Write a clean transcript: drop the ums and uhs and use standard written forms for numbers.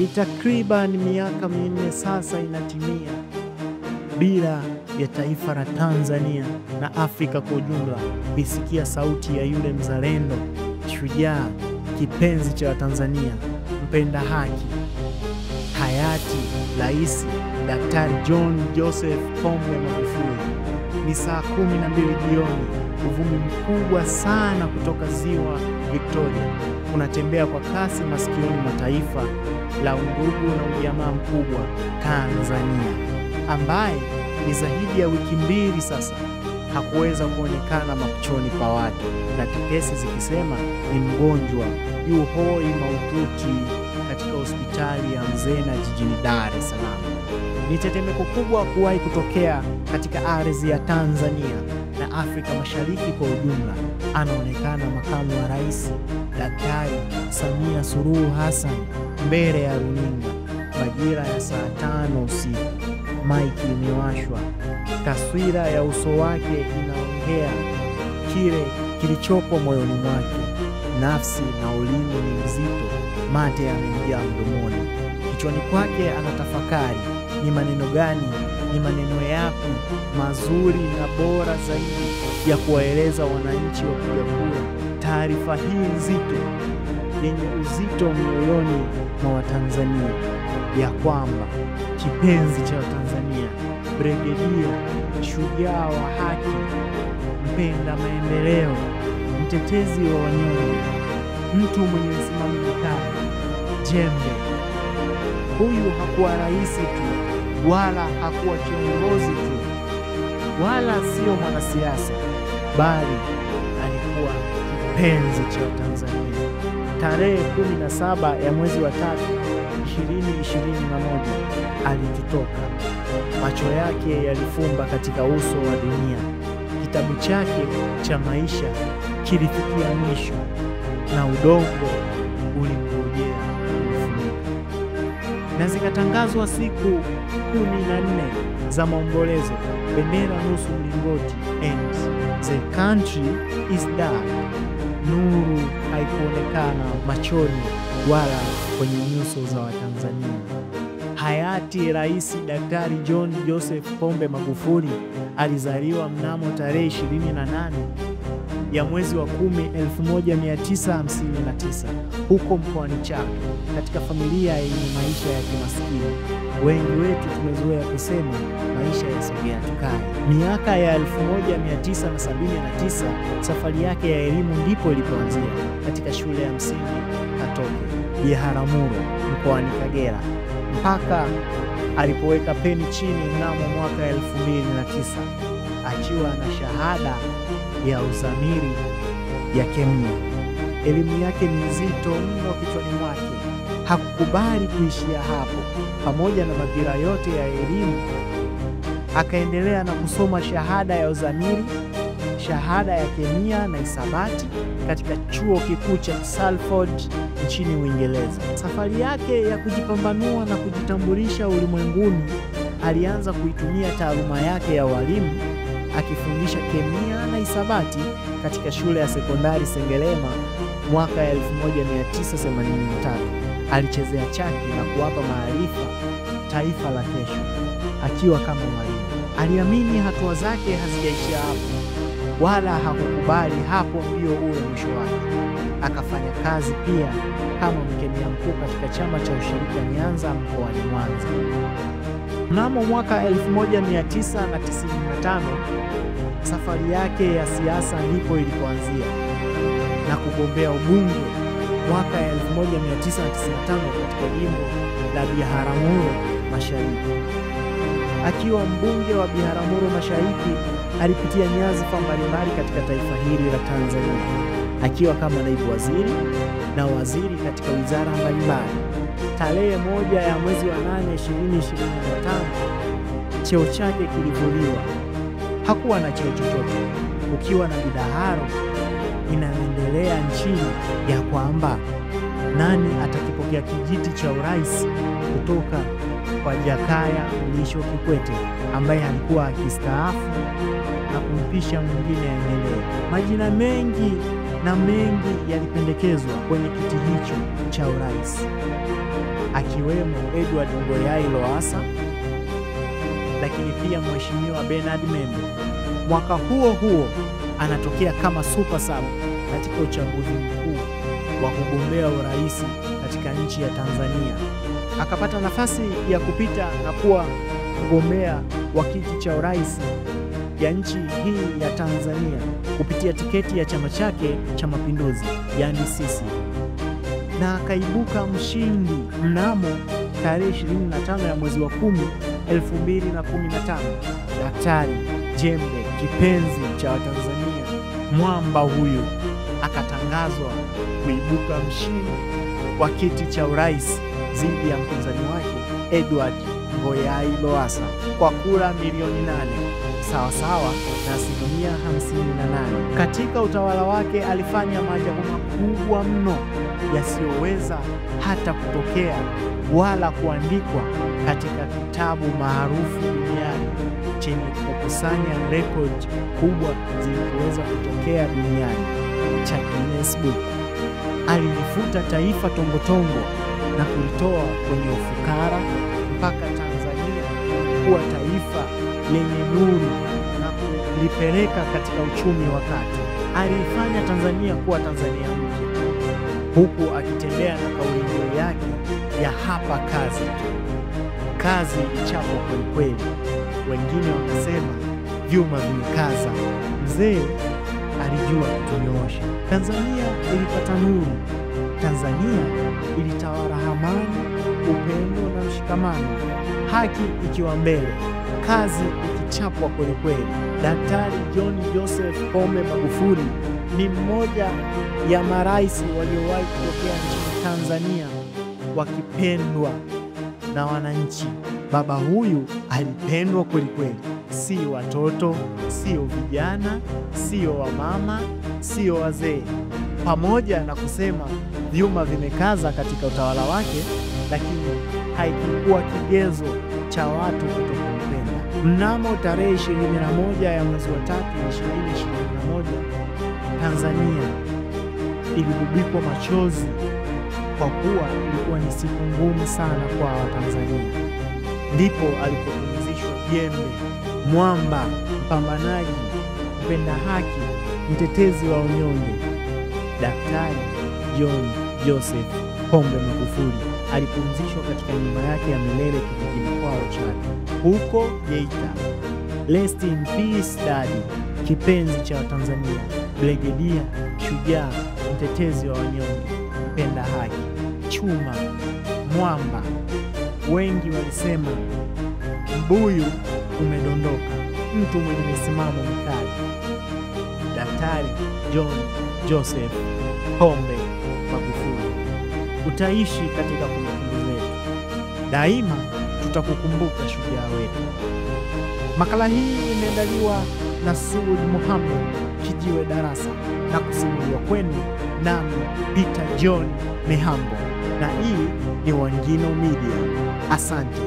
Ni takriban miaka 4 sasa inatimia bila ya taifa la Tanzania na Afrika kwa ujumla kuisikia sauti ya yule mzalendo, shujaa, kipenzi cha Tanzania, mpenda haki, hayati Rais Daktari John Joseph Pombe Magufuli. Ni saa 12 jioni. Uvumi mkubwa sana kutoka ziwa Victoria unatembea kwa kasi masikioni mwa taifa la undugu na ujamaa mkubwa Tanzania, ambaye ni zaidi ya wiki 2 sasa hakuweza kuonekana makuchoni pa watu, na tetesi zikisema ni mgonjwa yu hoi mahututi katika hospitali ya Mzena jijini Dar es Salaam. Ni tetemeko kubwa kuwahi kutokea katika ardhi ya Tanzania na Afrika Mashariki kwa ujumla. Anaonekana makamu wa rais Daktari Samia Suluhu Hassan mbele ya runinga majira ya saa 5 usiku. Maiki imewashwa, taswira ya uso wake inaongea kile kilichopo moyoni mwake. Nafsi na ulimi ni mzito, mate yamejaa mdomoni. Kichwani kwake anatafakari, ni maneno gani, ni maneno yapi mazuri na bora zaidi ya kuwaeleza wananchi wa kupiga kura taarifa hii nzito yenye uzito mioyoni mwa Watanzania, ya kwamba kipenzi cha Tanzania, brigedia, shujaa wa haki, mpenda maendeleo, mtetezi wa wanyonge, mtu mwenye msimamo mkali, jembe. Huyu hakuwa rais tu, wala hakuwa kiongozi tu, wala sio mwanasiasa, bali alikuwa kipenzi cha Tanzania. Tarehe 17 ya mwezi wa 3, 2021 alitutoka. Macho yake yalifumba katika uso wa dunia. Kitabu chake cha maisha kilifikia mwisho na udongo ulimngojea kufunika. Na zikatangazwa siku 14 za maombolezo, bendera nusu mlingoti, and the country is dark. Nuru haikuonekana machoni wala kwenye nyuso za Watanzania. Hayati Rais Daktari John Joseph Pombe Magufuli alizaliwa mnamo tarehe 28 ya mwezi wa 10, 1959 huko mkoani Chato, katika familia yenye maisha ya kimaskini. Wengi wetu tumezoea kusema maisha ya sogea tukae. Miaka ya 1979 safari yake ya elimu ndipo ilipoanzia katika shule ya msingi Katoke Biharamulo mkoani Kagera, mpaka alipoweka peni chini mnamo mwaka 2009 akiwa na shahada ya uzamili ya kemia. Elimu yake ni nzito mno kichwani mwake. Hakukubali kuishia hapo. Pamoja na madhira yote ya elimu, akaendelea na kusoma shahada ya uzamili, shahada ya kemia na hisabati katika chuo kikuu cha Salford nchini Uingereza. Safari yake ya kujipambanua na kujitambulisha ulimwenguni, alianza kuitumia taaluma yake ya walimu akifundisha kemia na hisabati katika shule ya sekondari Sengerema mwaka 1983. Alichezea chaki na kuwapa maarifa taifa la kesho akiwa kama mwalimu. Aliamini hatua zake hazijaishia hapo, wala hakukubali hapo ndio uwe mwisho wake. Akafanya kazi pia kama mkemia mkuu katika chama cha ushirika Nyanza mkoani Mwanza. Mnamo mwaka 1995 safari yake ya siasa ndipo ilipoanzia na kugombea ubunge mwaka 1995 katika jimbo la Biharamulo Mashariki. Akiwa mbunge wa Biharamulo Mashariki, alipitia nyadhifa mbalimbali katika taifa hili la Tanzania, akiwa kama naibu waziri na waziri katika wizara mbalimbali. Tarehe 1 ya mwezi wa 8, 2025 cheo chake kilivuliwa. Hakuwa na cheo chochote, ukiwa na midaharo inaendelea nchini ya kwamba nani atakipokea kijiti cha urais kutoka kwa Jakaya Mrisho Kikwete ambaye alikuwa akistaafu na kumpisha mwingine aendelee. Majina mengi na mengi yalipendekezwa kwenye kiti hicho cha urais. akiwemo Edward Ngoyai Lowassa, lakini pia Mheshimiwa Bernard Membe. Mwaka huo huo anatokea kama super sub katika uchaguzi mkuu wa kugombea urais katika nchi ya Tanzania. Akapata nafasi ya kupita na kuwa mgombea wa kiti cha urais ya nchi hii ya Tanzania kupitia tiketi ya chama chake cha Mapinduzi, yani CCM, na akaibuka mshindi mnamo tarehe 25 ya mwezi wa 10, 2015. Daktari Jembe, kipenzi cha Watanzania, mwamba huyu akatangazwa kuibuka mshindi wa kiti cha urais dhidi ya mpinzani wake Edward Ngoyai Lowassa kwa kura milioni 8 sawasawa na 58%. Katika utawala wake alifanya maajabu makubwa mno yasiyoweza hata kutokea wala kuandikwa katika kitabu maarufu duniani chenye kukusanya rekodi kubwa zilizoweza kutokea duniani cha Guinness Book. Alilifuta taifa tongotongo na kulitoa kwenye ufukara mpaka Tanzania kuwa taifa lenye nuru na kulipeleka katika uchumi wa kati. Alifanya Tanzania kuwa Tanzania mpya, huku akitembea na kauli mbiu yake ya hapa kazi tu. Kazi ilichapwa kwelikweli, wengine wakasema vyuma vimekaza. Mzee alijua kutunyoosha. Tanzania ilipata nuru. Tanzania ilitawala amani, upendo na mshikamano, haki ikiwa mbele, kazi ikichapwa kwelikweli. Daktari John Joseph Pombe Magufuli ni mmoja ya marais waliowahi kutokea nchini Tanzania wakipendwa na wananchi. Baba huyu alipendwa kwelikweli, si watoto, sio vijana, sio wamama, sio wazee. Pamoja na kusema vyuma vimekaza katika utawala wake, lakini haikuwa kigezo cha watu kutokumpenda. Mnamo tarehe 21 ya mwezi wa 3, 2021, Tanzania iligubikwa machozi kwa kuwa ilikuwa ni siku ngumu sana kwa Watanzania. Ndipo alipopumzishwa jembe, mwamba, mpambanaji, mpenda haki, mtetezi wa unyonge, Daktari John Joseph Pombe Magufuli. Alipumzishwa katika nyumba yake ya milele kijijini kwao Chato, huko Geita. Rest in peace daddy, kipenzi cha Watanzania, brigedia, shujaa, mtetezi wa wanyonge, mpenda haki, chuma, mwamba. Wengi walisema mbuyu umedondoka, mtu mwenye misimamo mikali. Daktari John Joseph Pombe Magufuli, utaishi katika kumbukumbu zetu. Daima tutakukumbuka shujaa wetu. Makala hii imeandaliwa na Suud Muhammad Kijiwe Darasa na kusimuliwa kwenu nami Peter John Mihambo, na hii ni Wangino Media. Asante.